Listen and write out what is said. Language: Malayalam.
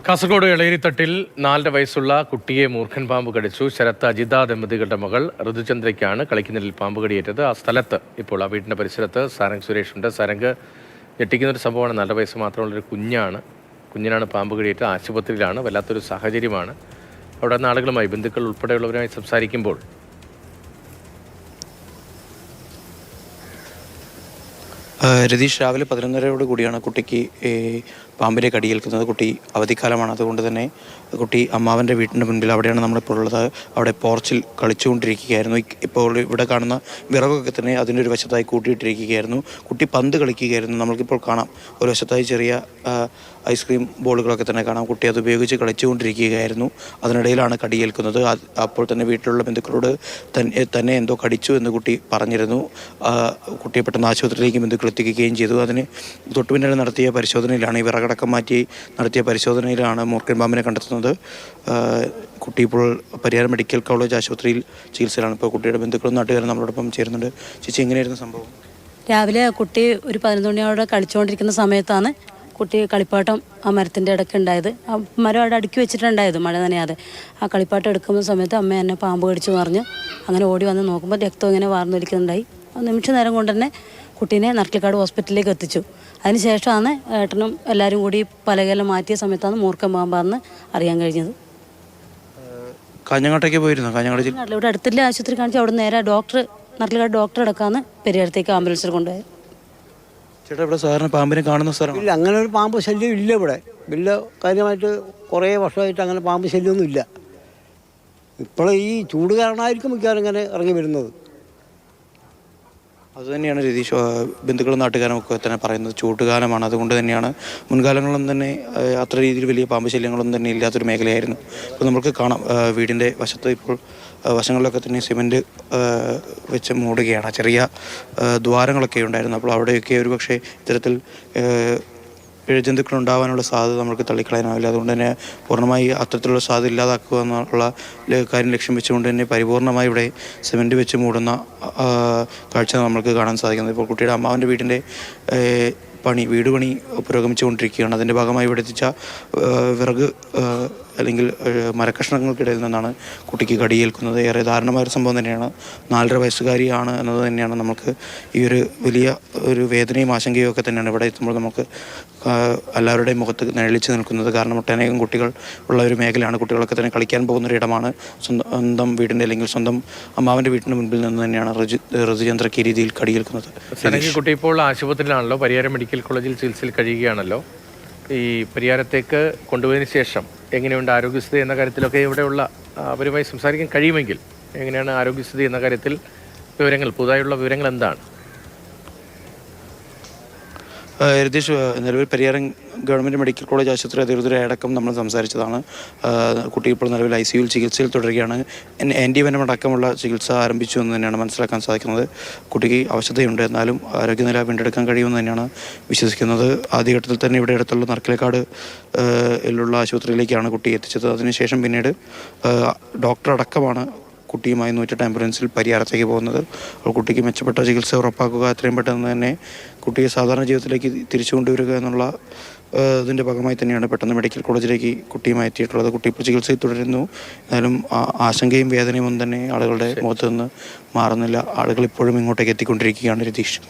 കാസർഗോഡ് എളേരിത്തട്ടിൽ 4 വയസ്സുള്ള കുട്ടിയെ മൂർഖൻ പാമ്പ് കടിച്ചു. ശരത്ത് അജിത ദമ്പതികളുടെ മകൾ ഋതുചന്ദ്രയ്ക്കാണ് കളിക്കുന്നിടയിൽ പാമ്പ് കടിയേറ്റത്. ആ സ്ഥലത്ത് ഇപ്പോൾ ആ വീടിൻ്റെ പരിസരത്ത് സാരംഗ് സുരേഷ് ഉണ്ട്. സാരംഗ്, ഞെട്ടിക്കുന്നൊരു സംഭവമാണ്. 4 വയസ്സ് മാത്രമുള്ളൊരു കുഞ്ഞിനാണ് പാമ്പ് കടിയേറ്റത്. ആശുപത്രിയിലാണ്. വല്ലാത്തൊരു സാഹചര്യമാണ്. അവിടെ നിന്ന് ആളുകളുമായി, ബന്ധുക്കൾ ഉൾപ്പെടെയുള്ളവരുമായി സംസാരിക്കുമ്പോൾ രതീഷ്, രാവിലെ 11:30 കൂടിയാണ് കുട്ടിക്ക് പാമ്പിനെ കടിയേൽക്കുന്നത്. കുട്ടി അവധിക്കാലമാണ്, അതുകൊണ്ട് തന്നെ കുട്ടി അമ്മാവൻ്റെ വീട്ടിൻ്റെ മുൻപിൽ, അവിടെയാണ് നമ്മളിപ്പോൾ ഉള്ളത്, അവിടെ പോർച്ചിൽ കളിച്ചുകൊണ്ടിരിക്കുകയായിരുന്നു. ഇപ്പോൾ ഇവിടെ കാണുന്ന വിറകൊക്കെ തന്നെ അതിൻ്റെ ഒരു വശത്തായി കൂട്ടിയിട്ടിരിക്കുകയായിരുന്നു. കുട്ടി പന്ത് കളിക്കുകയായിരുന്നു. നമ്മൾക്കിപ്പോൾ കാണാം, ഒരു വശത്തായി ചെറിയ ഐസ്ക്രീം ബോളുകളൊക്കെ തന്നെ കാണാം. കുട്ടി അത് ഉപയോഗിച്ച് കളിച്ചുകൊണ്ടിരിക്കുകയായിരുന്നു. അതിനിടയിലാണ് കടിയേൽക്കുന്നത്. അപ്പോൾ തന്നെ വീട്ടിലുള്ള ബന്ധുക്കളോട് തന്നെ എന്തോ കടിച്ചു എന്ന് കുട്ടി പറഞ്ഞിരുന്നു. കുട്ടിയെ പെട്ടെന്ന് ആശുപത്രിയിലേക്ക് ബന്ധുക്കൾ എത്തിക്കുകയും ചെയ്തു. അതിന് തൊട്ടുപിന്നാലെ നടത്തിയ പരിശോധനയിലാണ്, ഈ വിറകടക്കം മാറ്റി നടത്തിയ പരിശോധനയിലാണ് മൂർഖൻ പാമ്പിനെ കണ്ടെത്തുന്നത്. കുട്ടി ഇപ്പോൾ പരിയാരം മെഡിക്കൽ കോളേജ് ആശുപത്രിയിൽ ചികിത്സയിലാണ്. ഇപ്പോൾ കുട്ടിയുടെ ബന്ധുക്കളും നാട്ടുകാരും നമ്മളോടൊപ്പം ചേരുന്നുണ്ട്. ചേച്ചി, എങ്ങനെയായിരുന്നു സംഭവം? രാവിലെ കുട്ടി ഒരു 11 മണിയോടെ കളിച്ചുകൊണ്ടിരിക്കുന്ന സമയത്താണ് കുട്ടി കളിപ്പാട്ടം ആ മരത്തിൻ്റെ ഇടയ്ക്ക് ഉണ്ടായത്. ആ മരം അവിടെ അടുക്കി വെച്ചിട്ടുണ്ടായത്, മഴ നനയാതെ. ആ കളിപ്പാട്ടം എടുക്കുന്ന സമയത്ത് അമ്മ എന്നെ പാമ്പ് കടിച്ചു പറഞ്ഞു. അങ്ങനെ ഓടി വന്ന് നോക്കുമ്പോൾ രക്തം ഇങ്ങനെ വാർന്നൊലിക്കുന്നുണ്ടായി. നിമിഷ നേരം കൊണ്ട് തന്നെ കുട്ടീനെ നർക്കിക്കാട് ഹോസ്പിറ്റലിലേക്ക് എത്തിച്ചു. അതിനുശേഷമാണ് ഏട്ടനും എല്ലാവരും കൂടി പലകയെല്ലാം മാറ്റിയ സമയത്താണ് മൂർഖൻ പാമ്പാന്ന് അറിയാൻ കഴിഞ്ഞത്. കാഞ്ഞങ്ങാട്ടേക്ക് പോയിരുന്നു? കാഞ്ഞങ്ങാട് ഇവിടെ അടുത്തുള്ള ആശുപത്രി കാണിച്ച് അവിടെ നേരെ നർക്കിക്കാട് ഡോക്ടർ അടക്കാന്ന് പെരിയാരത്തേക്ക് ആംബുലൻസിൽ കൊണ്ടുപോയത്. ചേട്ടാ, ഇവിടെ സാധാരണ പാമ്പിനെ കാണുന്ന സ്ഥലം ഇല്ല, അങ്ങനെ ഒരു പാമ്പ് ശല്യം ഇല്ല ഇവിടെ. വലിയ കാര്യമായിട്ട് കുറേ വർഷമായിട്ട് അങ്ങനെ പാമ്പ് ശല്യമൊന്നും ഇല്ല. ഇപ്പോൾ ഈ ചൂട് കാരണമായിരിക്കും മിക്കവാറും ഇങ്ങനെ ഇറങ്ങി വരുന്നത്. അതുതന്നെയാണ് രതീഷ്, ബന്ധുക്കളും നാട്ടുകാരും ഒക്കെ തന്നെ പറയുന്നത്. ചൂട്ടുകാലമാണ്, അതുകൊണ്ട് തന്നെയാണ്. മുൻകാലങ്ങളിലും തന്നെ അത്ര രീതിയിൽ വലിയ പാമ്പ് ശല്യങ്ങളൊന്നും തന്നെ ഇല്ലാത്തൊരു മേഖലയായിരുന്നു. ഇപ്പോൾ നമുക്ക് കാണാം, വീടിൻ്റെ വശത്ത് ഇപ്പോൾ വശങ്ങളിലൊക്കെ തന്നെ സിമൻറ്റ് വെച്ച് മൂടുകയാണ്. ചെറിയ ദ്വാരങ്ങളൊക്കെ ഉണ്ടായിരുന്നു. അപ്പോൾ അവിടെയൊക്കെ ഒരു പക്ഷേ ഇത്തരത്തിൽ ഇഴജന്തുക്കൾ ഉണ്ടാകാനുള്ള സാധ്യത നമുക്ക് തള്ളിക്കളയാനാവില്ല. അതുകൊണ്ട് തന്നെ പൂർണ്ണമായി അത്തരത്തിലുള്ള സാധ്യത ഇല്ലാതാക്കുക എന്നുള്ള കാര്യം ലക്ഷ്യം വെച്ചുകൊണ്ട് തന്നെ പരിപൂർണമായി ഇവിടെ സിമൻറ്റ് വെച്ച് മൂടുന്ന കാഴ്ച നമുക്ക് കാണാൻ സാധിക്കുന്നത്. ഇപ്പോൾ കുട്ടിയുടെ അമ്മാവൻ്റെ വീടിൻ്റെ വീട് പണി പുരോഗമിച്ചുകൊണ്ടിരിക്കുകയാണ്. അതിൻ്റെ ഭാഗമായി ഇവിടെ എത്തിച്ച വിറക് അല്ലെങ്കിൽ മരക്കഷ്ണങ്ങൾക്കിടയിൽ നിന്നാണ് കുട്ടിക്ക് കടിയേൽക്കുന്നത്. ഏറെ ദാരുണമായൊരു സംഭവം തന്നെയാണ്. 4.5 വയസ്സുകാരിയാണ് എന്നത് തന്നെയാണ് നമുക്ക് ഈ ഒരു വലിയ ഒരു വേദനയും ആശങ്കയും ഒക്കെ തന്നെയാണ് ഇവിടെ എത്തുമ്പോൾ നമുക്ക് എല്ലാവരുടെയും മുഖത്ത് നിഴലിച്ച് നിൽക്കുന്നത്. കാരണം ഒട്ടനേകം കുട്ടികൾ ഉള്ള ഒരു മേഖലയാണ്. കുട്ടികളൊക്കെ തന്നെ കളിക്കാൻ പോകുന്നൊരിടമാണ്. സ്വന്തം വീടിൻ്റെ അല്ലെങ്കിൽ സ്വന്തം അമ്മാവൻ്റെ വീടിൻ്റെ മുൻപിൽ നിന്ന് തന്നെയാണ് ഋതുചന്ദ്രയ്ക്ക് ഈ രീതിയിൽ കടിയേൽക്കുന്നത്. കുട്ടി ഇപ്പോൾ ആശുപത്രിയിലാണല്ലോ, പരിയാരം മെഡിക്കൽ കോളേജിൽ ചികിത്സയിൽ കഴിയുകയാണല്ലോ. ഈ പരിയാരത്തേക്ക് കൊണ്ടുപോയതിന് ശേഷം എങ്ങനെയുണ്ട് ആരോഗ്യസ്ഥിതി എന്ന കാര്യത്തിലൊക്കെ ഇവിടെയുള്ള അവരുമായി സംസാരിക്കാൻ കഴിയുമെങ്കിൽ എങ്ങനെയാണ് ആരോഗ്യസ്ഥിതി എന്ന കാര്യത്തിൽ പുതുതായുള്ള വിവരങ്ങൾ എന്താണ്? രതീഷ്, നിലവിൽ പരിയാരം ഗവൺമെൻറ് മെഡിക്കൽ കോളേജ് ആശുപത്രി അധികൃതരെ അടക്കം നമ്മൾ സംസാരിച്ചതാണ്. കുട്ടി ഇപ്പോൾ നിലവിൽ ICUവിൽ ചികിത്സയിൽ തുടരുകയാണ്. ആൻറ്റിവെനം അടക്കമുള്ള ചികിത്സ ആരംഭിച്ചു എന്ന് തന്നെയാണ് മനസ്സിലാക്കാൻ സാധിക്കുന്നത്. കുട്ടിക്ക് അവശതയുണ്ട്, എന്നാലും ആരോഗ്യനില വീണ്ടെടുക്കാൻ കഴിയുമെന്ന് തന്നെയാണ് വിശ്വസിക്കുന്നത്. ആദ്യഘട്ടത്തിൽ തന്നെ ഇവിടെ അടുത്തുള്ള നർക്കിലക്കാട് ഉള്ള ആശുപത്രിയിലേക്കാണ് കുട്ടിയെ എത്തിച്ചത്. അതിനുശേഷം പിന്നീട് ഡോക്ടർ അടക്കമാണ് കുട്ടിയുമായി 108 ആംബുലൻസിൽ പരിയാരത്തേക്ക് പോകുന്നത്. അപ്പോൾ കുട്ടിക്ക് മെച്ചപ്പെട്ട ചികിത്സ ഉറപ്പാക്കുക, എത്രയും പെട്ടെന്ന് തന്നെ കുട്ടിയെ സാധാരണ ജീവിതത്തിലേക്ക് തിരിച്ചു കൊണ്ടുവരിക എന്നുള്ള ഇതിൻ്റെ ഭാഗമായി തന്നെയാണ് പെട്ടെന്ന് മെഡിക്കൽ കോളേജിലേക്ക് കുട്ടിയുമായി എത്തിയിട്ടുള്ളത്. കുട്ടി ഇപ്പോൾ ചികിത്സയിൽ തുടരുന്നു. എന്നാലും ആശങ്കയും വേദനയും ഒന്നും തന്നെ ആളുകളുടെ മുഖത്ത് നിന്ന് മാറുന്നില്ല. ആളുകൾ ഇപ്പോഴും ഇങ്ങോട്ടേക്ക് എത്തിക്കൊണ്ടിരിക്കുകയാണ് രതീഷ്.